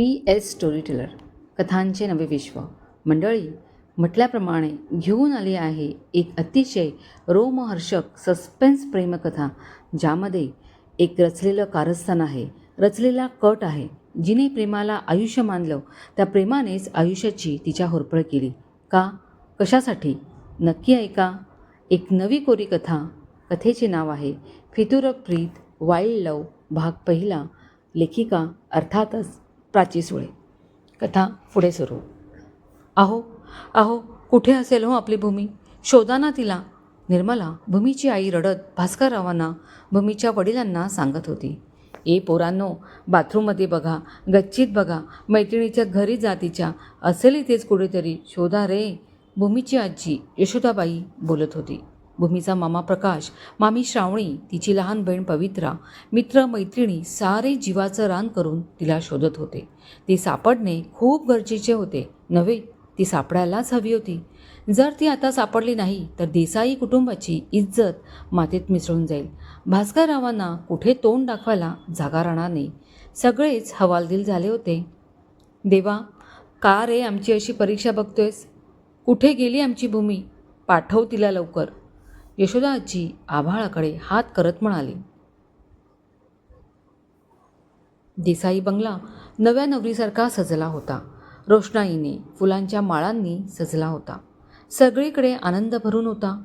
PS story teller कथांचे नवे विश्व. मंडळी, म्हटल्याप्रमाणे घेऊन आली आहे एक अतिशय रोमहर्षक सस्पेन्स प्रेमकथा, ज्यामध्ये एक रचलेलं कारस्थान आहे, रचलेला कट आहे. जिने प्रेमाला आयुष्य मानलं, त्या प्रेमानेच आयुष्याची तिच्या होरपळ केली. का, कशासाठी? नक्की ऐका. एक नवी कोरी कथा. कथेचे नाव आहे फितूरक प्रीत, वाईल्ड लव, भाग पहिला. लेखिका अर्थातच प्राची सुळे. कथा पुढे सुरू. अहो अहो, कुठे असेल हो आपली भूमी? शोधा ना तिला. निर्मला, भूमीची आई, रडत भास्कररावांना, भूमीच्या वडिलांना सांगत होती. ए पोरांनो, बाथरूममध्ये बघा, गच्चीत बघा, मैत्रिणीच्या घरी जा, तिच्या असेल इथेच कुठेतरी. शोधा रे. भूमीची आजी यशोदाबाई बोलत होती. भूमीचा मामा प्रकाश, मामी श्रावणी, तिची लहान बहीण पवित्रा, मित्र मैत्रिणी सारे जीवाचं रान करून तिला शोधत होते. ती सापडणे खूप गरजेचे होते नव्हे, ती सापडायलाच हवी होती. जर ती आता सापडली नाही तर देसाई कुटुंबाची इज्जत मातीत मिसळून जाईल. भास्कररावांना कुठे तोंड दाखवायला जागा राहणार नाही. सगळेच हवालदिल झाले होते. देवा, का रे आमची अशी परीक्षा बघतोयस? कुठे गेली आमची भूमी? पाठव तिला लवकर. यशोदा आजी आभाळाकडे हात करत म्हणाली. देसाई बंगला नव्या नवरीसारखा सजला होता. रोषणाईने, फुलांच्या माळांनी सजला होता. सगळीकडे आनंद भरून होता.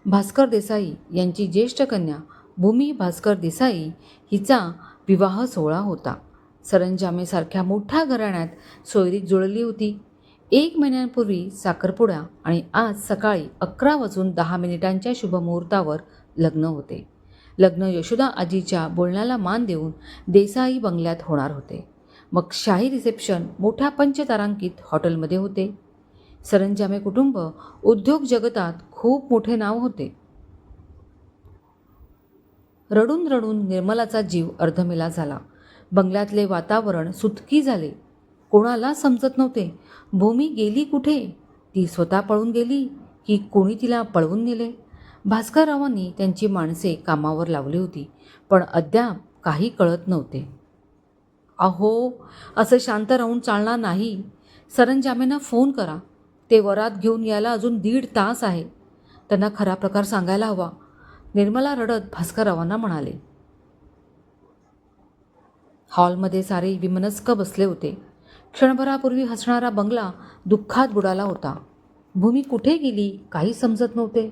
भास्कर देसाई यांची ज्येष्ठ कन्या भूमी भास्कर देसाई हिचा विवाह सोहळा होता. सरंजामेसारख्या मोठ्या घराण्यात सोयरीक जुळली होती. 1 महिन्यांपूर्वी साखरपुडा आणि आज सकाळी 11:10 शुभमुहूर्तावर लग्न होते. लग्न यशोदा आजीच्या बोलण्याला मान देऊन देसाई बंगल्यात होणार होते. मग शाही रिसेप्शन मोठ्या पंचतारांकित हॉटेलमध्ये होते. सरंजामे कुटुंब उद्योग जगतात खूप मोठे नाव होते. रडून रडून निर्मलाचा जीव अर्धमेला झाला. बंगल्यातले वातावरण सुतकी झाले. कोणाला समजत नव्हते भूमी गेली कुठे. ती स्वतः पळून गेली की कोणी तिला पळवून नेले? भास्कररावांनी त्यांची माणसे कामावर लावली होती, पण अद्याप काही कळत नव्हते. अहो, असं शांत राहून चालणार नाही. सरंजामेंना फोन करा. ते वरात घेऊन यायला अजून 1.5 तास आहे. त्यांना खरा प्रकार सांगायला हवा. निर्मला रडत भास्कररावांना म्हणाले. हॉलमध्ये सारे विमनस्क बसले होते. क्षणभरापूर्वी हसणारा बंगला दुःखात बुडाला होता. भूमी कुठे गेली काही समजत नव्हते.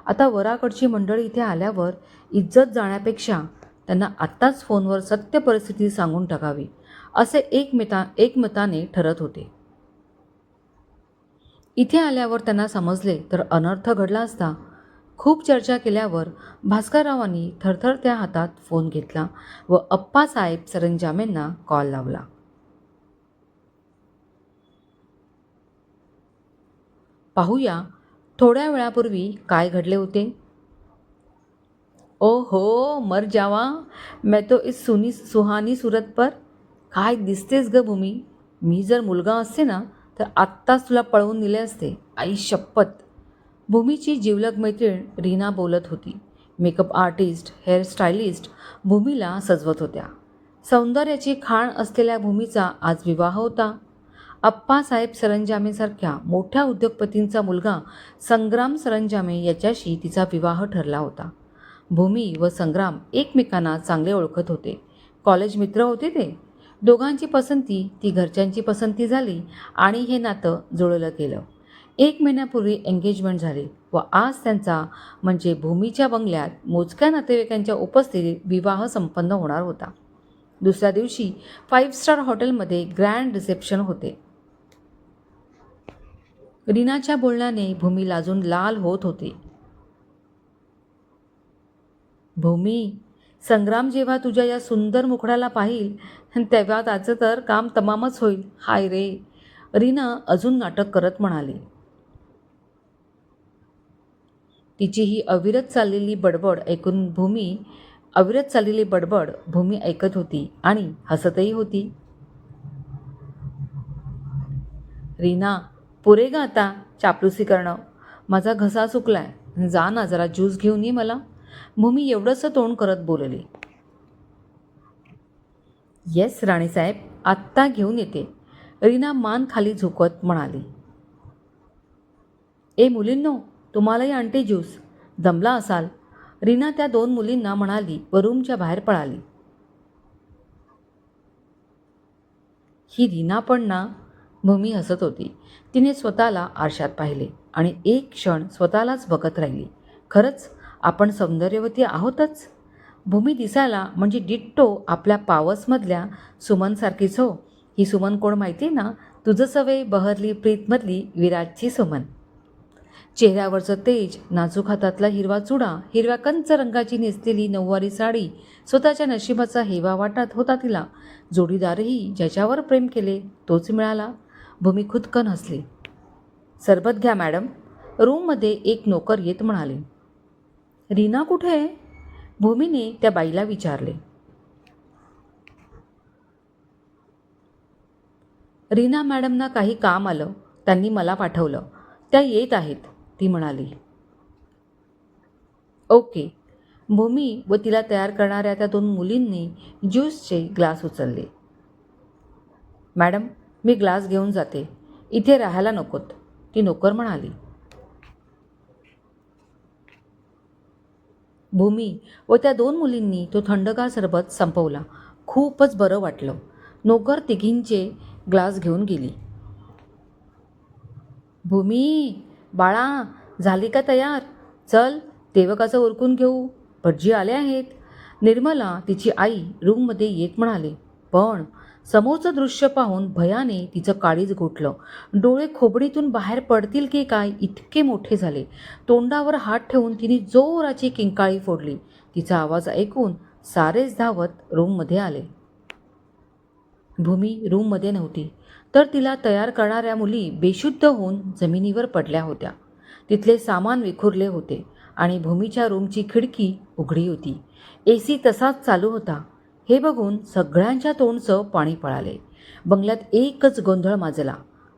आता वराकडची मंडळी इथे आल्यावर इज्जत जाण्यापेक्षा त्यांना आत्ताच फोनवर सत्य परिस्थिती सांगून टाकावी, असे एकमताने ठरत होते. इथे आल्यावर त्यांना समजले तर अनर्थ घडला असता. खूप चर्चा केल्यावर भास्कररावांनी थरथरत्या हातात फोन घेतला व अप्पासाहेब सरंजामेंना कॉल लावला. पाहूया थोड्या वेळापूर्वी काय घडले होते. ओ हो, मर जावा, मैं तो इस सुहानी सूरत पर. काय दिसतेस ग भूमी. मी जर मुलगा असते ना तर आत्ताच तुला पळवून नेले असते. आई शपथ. भूमीची जिवलग मैत्रीण रीना बोलत होती. मेकअप आर्टिस्ट, हेअरस्टायलिस्ट भूमीला सजवत होत्या. सौंदर्याची खाण असलेल्या भूमीचा आज विवाह होता. अप्पासाहेब सरंजामेसारख्या मोठ्या उद्योगपतींचा मुलगा संग्राम सरंजामे याच्याशी तिचा विवाह ठरला होता. भूमी व संग्राम एकमेकांना चांगले ओळखत होते. कॉलेज मित्र होते ते. दोघांची पसंती ती घरच्यांची पसंती झाली आणि हे नातं जुळलं गेलं. 1 महिन्यापूर्वी एंगेजमेंट झाली व आज त्यांचा म्हणजे भूमीच्या बंगल्यात मोजक्या नातेवाईकांच्या उपस्थितीत विवाह संपन्न होणार होता. दुसऱ्या दिवशी 5 स्टार हॉटेलमध्ये ग्रँड रिसेप्शन होते. रीनाच्या बोलण्याने भूमी लाजून लाल होत होती. भूमी, संग्राम जेव्हा तुझ्या या सुंदर मुखड्याला पाहिल तेव्हा त्याचं तर काम तमामच होईल. हाय रे. रीना अजून नाटक करत म्हणाली. तिची ही अविरत चाललेली बडबड भूमी ऐकत होती आणि हसतही होती. रीना, पुरे ग आता चापलुसी करणं. माझा घसा चुकलाय. जा ना, जरा ज्यूस घेऊन ये मला. भूमी एवढंसं तोंड करत बोलली. येस राणीसाहेब, आत्ता घेऊन येते, रीना मान खाली झुकवत म्हणाली. ए मुलींनो, तुम्हालाही आणते ज्यूस, दमला असाल, रीना त्या 2 मुलींना म्हणाली व रूमच्या बाहेर पळाली. ही रीना पण ना, भूमी हसत होती. तिने स्वतःला आरशात पाहिले आणि एक क्षण स्वतःलाच बघत राहिली. खरंच आपण सौंदर्यवती आहोतच. भूमी दिसायला म्हणजे डिट्टो आपल्या पावसमधल्या सुमनसारखीच हो. ही सुमन कोण माहिती ना? तुझं सवय बहरली प्रीतमधली विराटची सुमन. चेहऱ्यावरचं तेज, नाजूक हातातला हिरवा चुडा, हिरव्या कंच रंगाची नेसलेली नऊवारी साडी, स्वतःच्या नशिबाचा हेवा वाटत होता तिला. जोडीदारही ज्याच्यावर प्रेम केले तोच मिळाला. भूमी खुदकन हसली. सरबत घ्या मॅडम, रूममध्ये एक नोकर येत म्हणाले. रीना कुठे आहे? भूमीने त्या बाईला विचारले. रीना मॅडमना काही काम आलं, त्यांनी मला पाठवलं, त्या येत आहेत, ती म्हणाली. ओके. भूमी व तिला तयार करणाऱ्या त्या 2 मुलींनी ज्यूसचे ग्लास उचलले. मॅडम, मी ग्लास घेऊन जाते, इथे राहायला नकोत, ती नोकर म्हणाली. भूमी व त्या 2 मुलींनी तो थंडगार सरबत संपवला. खूपच बरं वाटलं. नोकर तिघींचे ग्लास घेऊन गेली. भूमी, बाळा, झाली का तयार? चल, देवकाचं उरकून घेऊ, भटजी आले आहेत, निर्मला तिची आई रूममध्ये येत म्हणाले. पण समोरचं दृश्य पाहून भयाने तिचं काळीज घोटलं. डोळे खोबडीतून बाहेर पडतील की काय इतके मोठे झाले. तोंडावर हात ठेवून तिने जोराची किंकाळी फोडली. तिचा आवाज ऐकून सारेच धावत रूममध्ये आले. भूमी रूममध्ये नव्हती, तर तिला तयार करणाऱ्या मुली बेशुद्ध होऊन जमिनीवर पडल्या होत्या. तिथले सामान विखुरले होते आणि भूमीच्या रूमची खिडकी उघडी होती. AC तसाच चालू होता. हे बघून सगळ्यांच्या तोंडचं पाणी पळाले. बंगल्यात एकच गोंधळ माजला.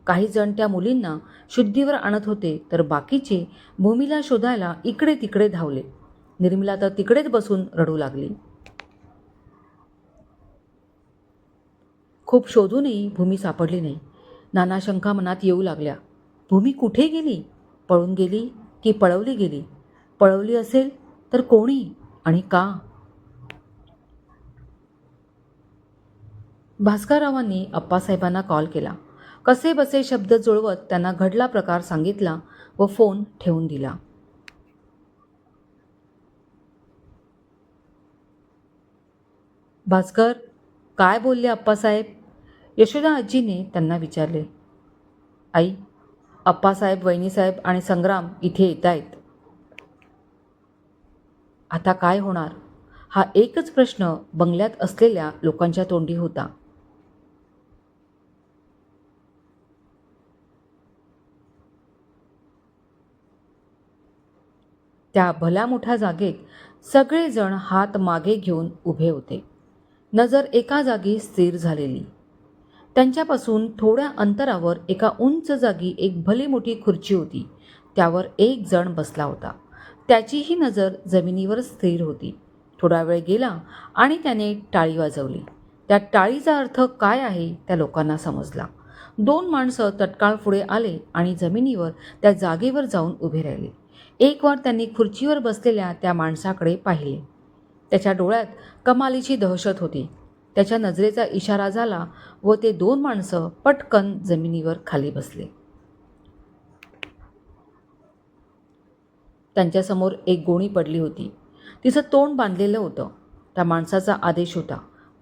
काही जण त्या मुलींना शुद्धीवर आणत होते, तर बाकीचे भूमीला शोधायला इकडे तिकडे धावले. निर्मला तर तिकडेच बसून रडू लागली. खूप शोधूनही भूमी सापडली नाही. नाना शंका मनात येऊ लागल्या. भूमी कुठे गेली? पळून गेली की पळवली गेली? पळवली असेल तर कोणी आणि का? भास्कररावांनी अप्पासाहेबांना कॉल केला. कसे बसे शब्द जुळवत त्यांना घडला प्रकार सांगितला व फोन ठेवून दिला. भास्कर, काय बोलले अप्पासाहेब? यशोदा आजीने त्यांना विचारले. आई, अप्पासाहेब, वहिनीसाहेब आणि संग्राम इथे येत आहेत. आता काय होणार? हा एकच प्रश्न बंगल्यात असलेल्या लोकांच्या तोंडी होता. त्या भल्या मोठ्या जागेत सगळेजण हात मागे घेऊन उभे होते. नजर एका जागी स्थिर झालेली. त्यांच्यापासून थोड्या अंतरावर एका उंच जागी एक भली मोठी खुर्ची होती. त्यावर एक जण बसला होता. त्याचीही नजर जमिनीवर स्थिर होती. थोडा वेळ गेला आणि त्याने टाळी वाजवली. त्या टाळीचा अर्थ काय आहे त्या लोकांना समजला. 2 माणसं तत्काळ पुढे आले आणि जमिनीवर त्या जागेवर जाऊन उभे राहिले. एक वार त्यांनी खुर्चीवर बसलेल्या त्या माणसाकडे पाहिले. त्याच्या डोळ्यात कमालीची दहशत होती. त्याच्या नजरेचा इशारा झाला व ते 2 माणसं पटकन जमिनीवर खाली बसले. त्यांच्यासमोर एक गोणी पडली होती. तिचं तोंड बांधलेलं होतं. त्या माणसाचा आदेश होता.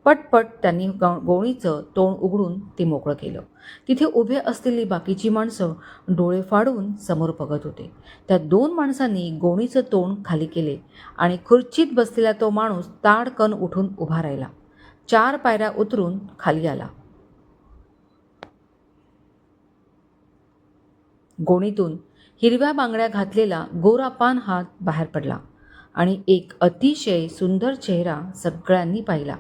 पटपट त्यांनी गोणीचं तोंड उघडून ते मोकळं केलं. तिथे उभे असलेली बाकीची माणसं डोळे फाडून समोर बघत होते. त्या 2 माणसांनी गोणीचं तोंड खाली केले आणि खुर्चीत बसलेला तो माणूस ताडकन उठून उभा राहिला. 4 पायऱ्या उतरून खाली आला. गोणीतून हिरव्या बांगड्या घातलेला गोरापान हात बाहेर पडला आणि एक अतिशय सुंदर चेहरा सगळ्यांनी पाहिला.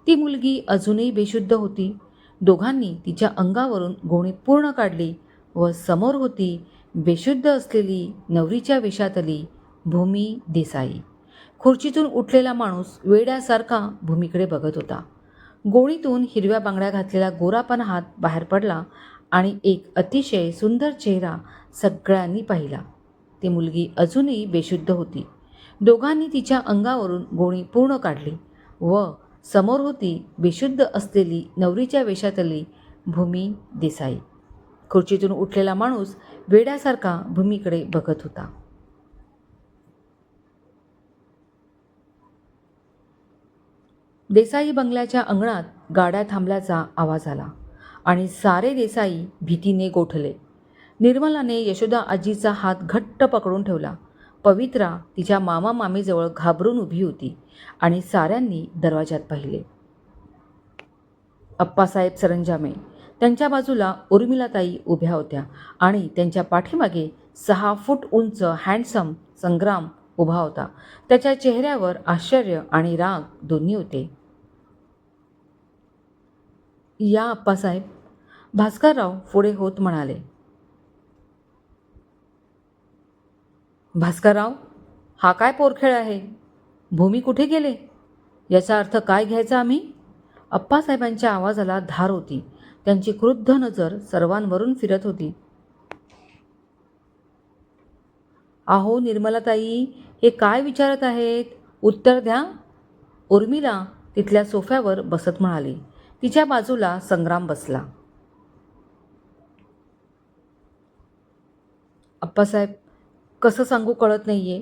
ती मुलगी अजूनही बेशुद्ध होती. दोघांनी तिच्या अंगावरून गोणी पूर्ण काढली व समोर होती बेशुद्ध असलेली नवरीच्या वेशातली भूमी देसाई. खुर्चीतून उठलेला माणूस वेड्यासारखा भूमीकडे बघत होता. गोणीतून हिरव्या बांगड्या घातलेला गोरापान हात बाहेर पडला आणि एक अतिशय सुंदर चेहरा सगळ्यांनी पाहिला. ती मुलगी अजूनही बेशुद्ध होती. दोघांनी तिच्या अंगावरून गोणी पूर्ण काढली व समोर होती बेशुद्ध असलेली नवरीच्या वेशातली भूमी देसाई. खुर्चीतून उठलेला माणूस वेड्यासारखा भूमीकडे बघत होता. देसाई बंगल्याच्या अंगणात गाड्या थांबल्याचा आवाज आला आणि सारे देसाई भीतीने गोठले. निर्मलाने यशोदा आजीचा हात घट्ट पकडून ठेवला. पवित्रा तिच्या मामा मामीजवळ घाबरून उभी होती आणि साऱ्यांनी दरवाजात पाहिले. अप्पासाहेब सरंजामे त्यांच्या बाजूला उर्मिलाताई उभ्या होत्या आणि त्यांच्या पाठीमागे 6 फूट उंच हँडसम संग्राम उभा होता. त्याच्या चेहऱ्यावर आश्चर्य आणि राग दोन्ही होते. या अप्पासाहेब, भास्करराव पुढे होत म्हणाले. भास्करराव, हा काय पोरखेळ आहे? भूमी कुठे गेले? याचा अर्थ काय घ्यायचा आम्ही? अप्पासाहेबांच्या आवाजाला धार होती. त्यांची क्रुद्ध नजर सर्वांवरून फिरत होती. अहो निर्मलाताई, हे काय विचारत आहेत? उत्तर द्या. उर्मिला तिथल्या सोफ्यावर बसत म्हणाली. तिच्या बाजूला संग्राम बसला. अप्पासाहेब, कसं सांगू कळत नाहीये.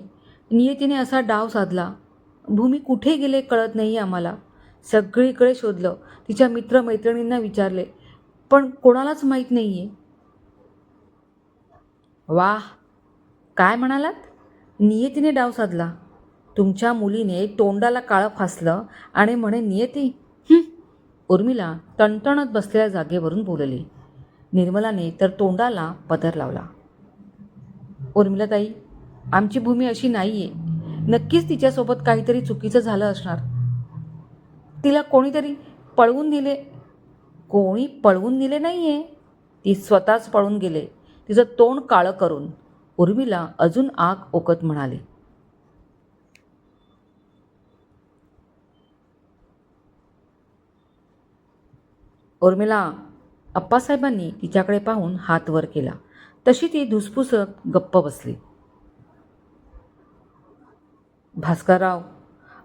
नियतीने असा डाव साधला. भूमी कुठे गेले कळत नाही आम्हाला. सगळीकडे शोधलं, तिच्या मित्रमैत्रिणींना विचारले, पण कोणालाच माहीत नाहीये. वाह, काय म्हणालात? नियतीने डाव साधला. तुमच्या मुलीने तोंडाला काळं फासलं आणि म्हणे नियती. उर्मिला तणतणत बसलेल्या जागेवरून बोलली. निर्मलाने तर तोंडाला पदर लावला. उर्मिलाताई, आमची भूमी अशी नाहीये. नक्कीच तिच्यासोबत काहीतरी चुकीचं झालं असणार. तिला कोणीतरी पळवून नेले. कोणी पळवून नेले नाहीये, ती स्वतःच पळून गेले, तिचं तोंड काळं करून. उर्मिला अजून आग ओकत म्हणाली. उर्मिला, अप्पासाहेबांनी तिच्याकडे पाहून हात वर केला. तशी ती धुसफुसत गप्प बसली. भास्करराव,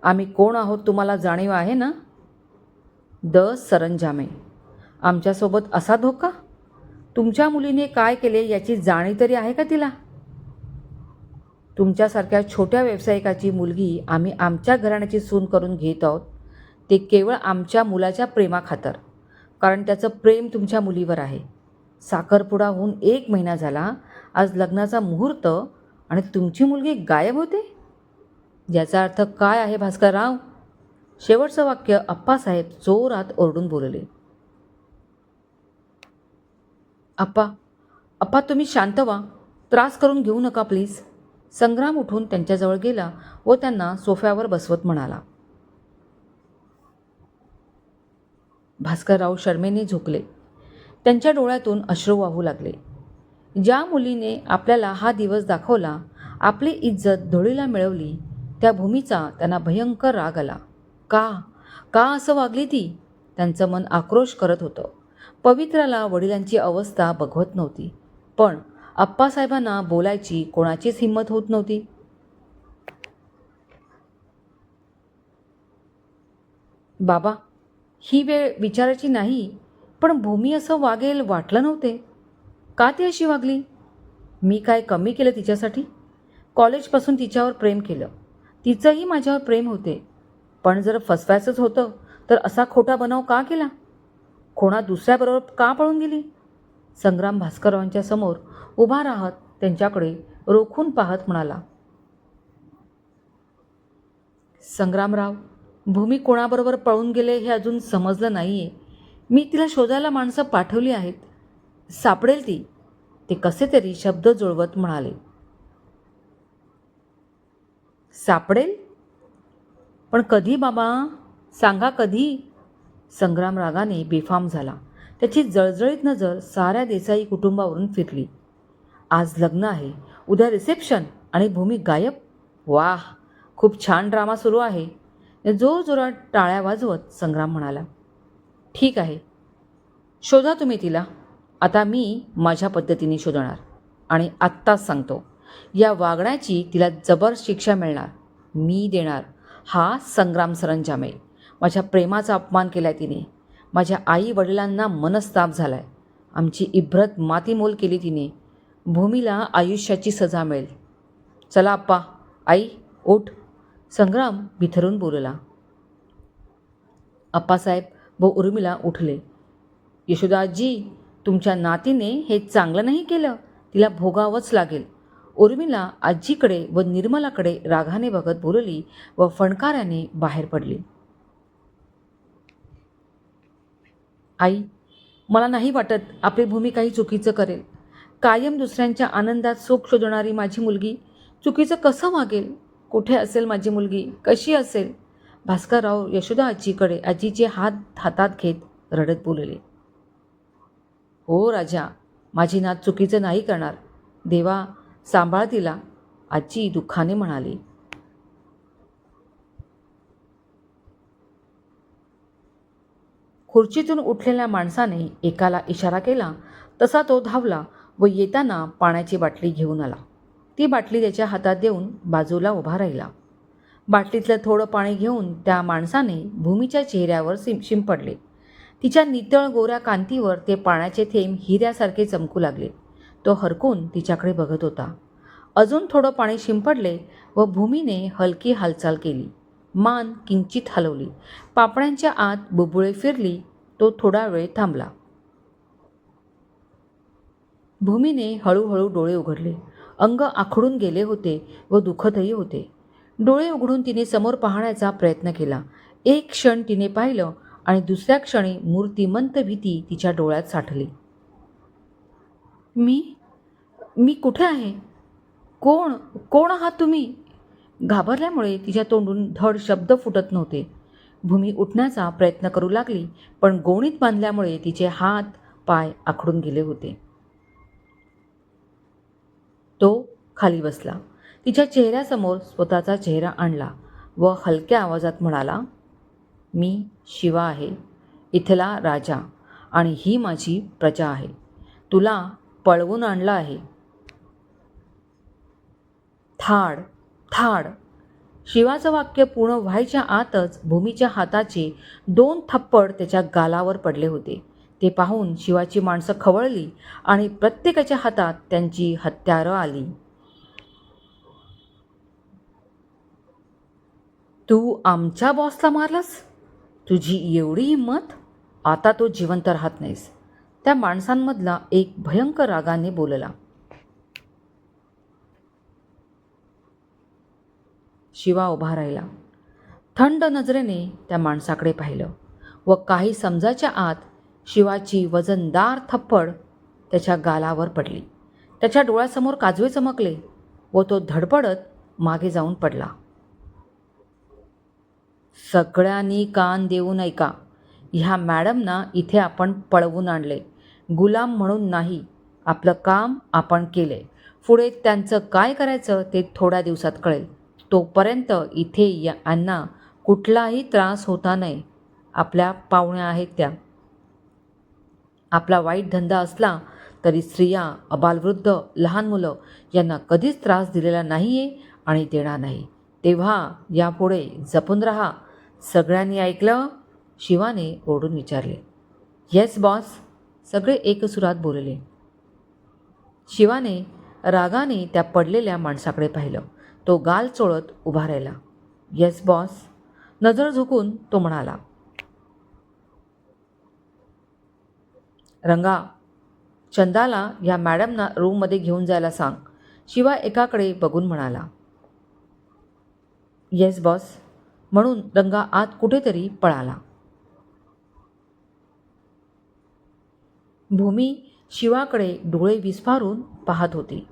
आम्ही कोण आहोत तुम्हाला जाणीव आहे ना? सरंजामे. आमच्यासोबत असा धोका? तुमच्या मुलीने काय केले याची जाणीव तरी आहे का तिला? तुमच्यासारख्या छोट्या व्यावसायिकाची मुलगी आम्ही आमच्या घराण्याची सून करून घेत आहोत, ते केवळ आमच्या मुलाच्या प्रेमाखातर. कारण त्याचं प्रेम तुमच्या मुलीवर आहे. साखरपुडा होऊन 1 महिना झाला. आज लग्नाचा मुहूर्त आणि तुमची मुलगी गायब होते. याचा अर्थ काय आहे भास्करराव? शेवटचं वाक्य अप्पासाहेब जोरात ओरडून बोलले. अप्पा, तुम्ही शांत व्हा. त्रास करून घेऊ नका प्लीज. संग्राम उठून त्यांच्याजवळ गेला व त्यांना सोफ्यावर बसवत म्हणाला. भास्करराव शरमेने झुकले. त्यांच्या डोळ्यातून अश्रू वाहू लागले. ज्या मुलीने आपल्याला हा दिवस दाखवला, आपली इज्जत धुळीला मिळवली, त्या भूमीचा त्यांना भयंकर राग आला. का असं वागली ती? त्यांचं मन आक्रोश करत होतं. पवित्राला वडिलांची अवस्था बघवत नव्हती, पण अप्पासाहेबांना बोलायची कोणाचीच हिंमत होत नव्हती. बाबा, ही वेळ विचारायची नाही, पण भूमी असं वागेल वाटलं नव्हते. का ती अशी वागली? मी काय कमी केलं तिच्यासाठी? कॉलेजपासून तिच्यावर प्रेम केलं. तिचंही माझ्यावर प्रेम होते. पण जर फसवायचंच होतं तर असा खोटा बनाव का केला? कोणा दुसऱ्याबरोबर का पळून गेली? संग्राम भास्कररावांच्या समोर उभा राहत त्यांच्याकडे रोखून पाहत म्हणाला. संग्रामराव, भूमी कोणाबरोबर पळून गेले हे अजून समजलं नाहीये. मी तिला शोधायला माणसं पाठवली आहेत. सापडेल ती. ते कसे तरी शब्द जुळवत म्हणाले. सापडेल? पण कधी बाबा? सांगा कधी? संग्राम रागाने बेफाम झाला. त्याची जळजळीत नजर साऱ्या देसाई कुटुंबावरून फिरली. आज लग्न आहे, उद्या रिसेप्शन आणि भूमी गायब. वाह, खूप छान ड्रामा सुरू आहे. जोरजोरात टाळ्या वाजवत संग्राम म्हणाला. ठीक आहे, शोधा तुम्ही तिला. आता मी माझ्या पद्धतीने शोधणार आणि आत्ताच सांगतो, या वागण्याची तिला जबर शिक्षा मिळणार. मी देणार. हा संग्राम सरंजाम आहे. माझ्या प्रेमाचा अपमान केला आहे तिने. माझ्या आई वडिलांना मनस्ताप झाला आहे. आमची इब्रत मातीमोल केली तिने. भूमीला आयुष्याची सजा मिळेल. चला आप्पा, आई, उठ. संग्राम बिथरून बोलला. आप्पासाहेब व उर्मिला उठले. यशोदाजी, तुमच्या नातीने हे चांगलं नाही केलं. तिला भोगावंच लागेल. उर्मिला आजीकडे व निर्मलाकडे रागाने बघत बोलली व फणकाराने बाहेर पडली. आई, मला नाही वाटत आपली भूमी काही चुकीचं करेल. कायम दुसऱ्यांच्या आनंदात सुख शोधणारी माझी मुलगी चुकीचं कसं वागेल? कुठे असेल माझी मुलगी? कशी असेल? भास्करराव यशोदा आजीकडे आजीचे हात हातात घेत रडत बोलले. हो राजा, माझी नात चुकीचं नाही करणार. देवा सांभाळ तिला, आजी दुःखाने म्हणाली. खुर्चीतून उठलेल्या माणसाने एकाला इशारा केला तसा तो धावला व येताना पाण्याची बाटली घेऊन आला. ती बाटली त्याच्या हातात देऊन बाजूला उभा राहिला. बाटलीतलं थोडं पाणी घेऊन त्या माणसाने भूमीच्या चेहऱ्यावर शिंपडले. तिच्या नितळ गोऱ्या कांतीवर ते पाण्याचे थेंब हिऱ्यासारखे चमकू लागले. तो हरकून तिच्याकडे बघत होता. अजून थोडं पाणी शिंपडले व भूमीने हलकी हालचाल केली. मान किंचित हलवली. पापण्यांच्या आत बुबुळे फिरली. तो थोडा वेळ थांबला. भूमीने हळूहळू डोळे उघडले. अंग आखडून गेले होते व दुखतही होते. डोळे उघडून तिने समोर पाहण्याचा प्रयत्न केला. एक क्षण तिने पाहिलं आणि दुसऱ्या क्षणी मूर्तिमंत भीती तिच्या डोळ्यात साठली. मी मी कुठे आहे? कोण कोण आहात तुम्ही? घाबरल्यामुळे तिच्या तोंडून धड शब्द फुटत नव्हते. भूमी उठण्याचा प्रयत्न करू लागली, पण गोणीत बांधल्यामुळे तिचे हात पाय आखडून गेले होते. तो खाली बसला. तिच्या चेहऱ्यासमोर स्वतःचा चेहरा आणला व हलक्या आवाजात म्हणाला, मी शिवा आहे, इथला राजा, आणि ही माझी प्रजा आहे. तुला पळवून आणलं आहे. थाड थाड. शिवाचं वाक्य पूर्ण व्हायच्या आतच भूमीच्या हाताचे 2 थप्पड त्याच्या गालावर पडले होते. ते पाहून शिवाची माणसं खवळली आणि प्रत्येकाच्या हातात त्यांची हत्यारं आली. तू आमच्या बॉसला मारलास? तुझी एवढी हिंमत? आता तो जिवंत राहत नाहीस. त्या माणसांमधला एक भयंकर रागाने बोलला. शिवा उभा राहिला. थंड नजरेने त्या माणसाकडे पाहिलं व काही समजाच्या आत शिवाची वजनदार थप्पड त्याच्या गालावर पडली. त्याच्या डोळ्यासमोर काजवे चमकले व तो धडपडत मागे जाऊन पडला. सगळ्यांनी कान देऊन ऐका. ह्या मॅडमना इथे आपण पळवून आणले, गुलाम म्हणून नाही. आपलं काम आपण केले. पुढे त्यांचं काय करायचं ते थोड्या दिवसात कळेल. तोपर्यंत इथे यांना कुठलाही त्रास होता नाही. आपल्या पाहुण्या आहेत त्या. आपला वाईट धंदा असला तरी स्त्रिया, अबालवृद्ध, लहान मुलं यांना कधीच त्रास दिलेला नाही आहे आणि देणार नाही. तेव्हा यापुढे जपून राहा. सगळ्यांनी ऐकलं? शिवाने ओरडून विचारले. येस बॉस, सगळे एकसुरात बोलले. शिवाने रागाने त्या पडलेल्या माणसाकडे पाहिलं. तो गाल चोळत उभा राहिला. Yes boss. नजर झुकून तो म्हणाला. रंगा, चंदाला या मॅडमना रूममध्ये घेऊन जायला सांग. शिवा एकाकडे बघून म्हणाला. येस बॉस म्हणून रंगा आत कुठेतरी पळाला. भूमी शिवाकडे डोळे विस्फारून पाहत होती.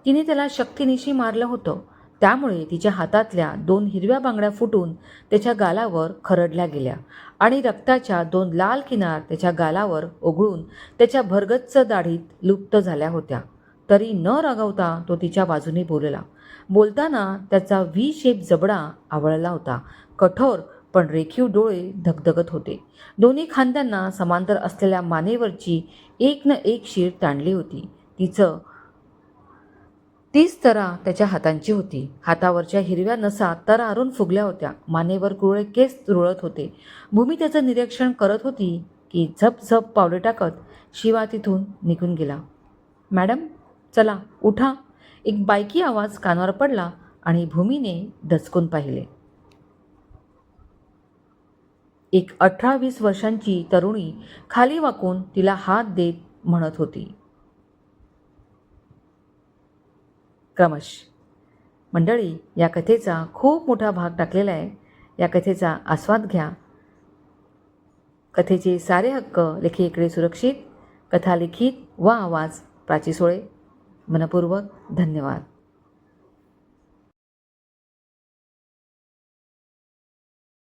तिने त्याला शक्तीनिशी मारलं होतं. त्यामुळे तिच्या हातातल्या 2 हिरव्या बांगड्या फुटून त्याच्या गालावर खरडल्या गेल्या आणि रक्ताच्या 2 लाल किनार त्याच्या गालावर ओघळून त्याच्या भरगच्च दाढीत लुप्त झाल्या होत्या. तरी न रागावता तो तिच्या बाजूने बोलला. बोलताना त्याचा व्ही शेप जबडा आवळला होता. कठोर पण रेखीव डोळे धगधगत होते. दोन्ही खांद्यांना समांतर असलेल्या मानेवरची एक न एक शीर ताणली होती. तीच तरा त्याच्या हातांची होती. हातावरच्या हिरव्या नसा तरारून फुगल्या होत्या. मानेवर कुरळे केस रुळत होते. भूमी त्याचं निरीक्षण करत होती की झप पावले टाकत शिवा तिथून निघून गेला. मॅडम, चला उठा. एक बायकी आवाज कानावर पडला आणि भूमीने दचकून पाहिले. एक 18-20 वर्षांची तरुणी खाली वाकून तिला हात देत म्हणत होती. क्रमश. मंडळी, या कथेचा खूप मोठा भाग टाकलेला आहे. या कथेचा आस्वाद घ्या. कथेचे सारे हक्क लेखिकेकडे सुरक्षित. कथा लिखित व आवाज प्राची सोळे. मनपूर्वक धन्यवाद.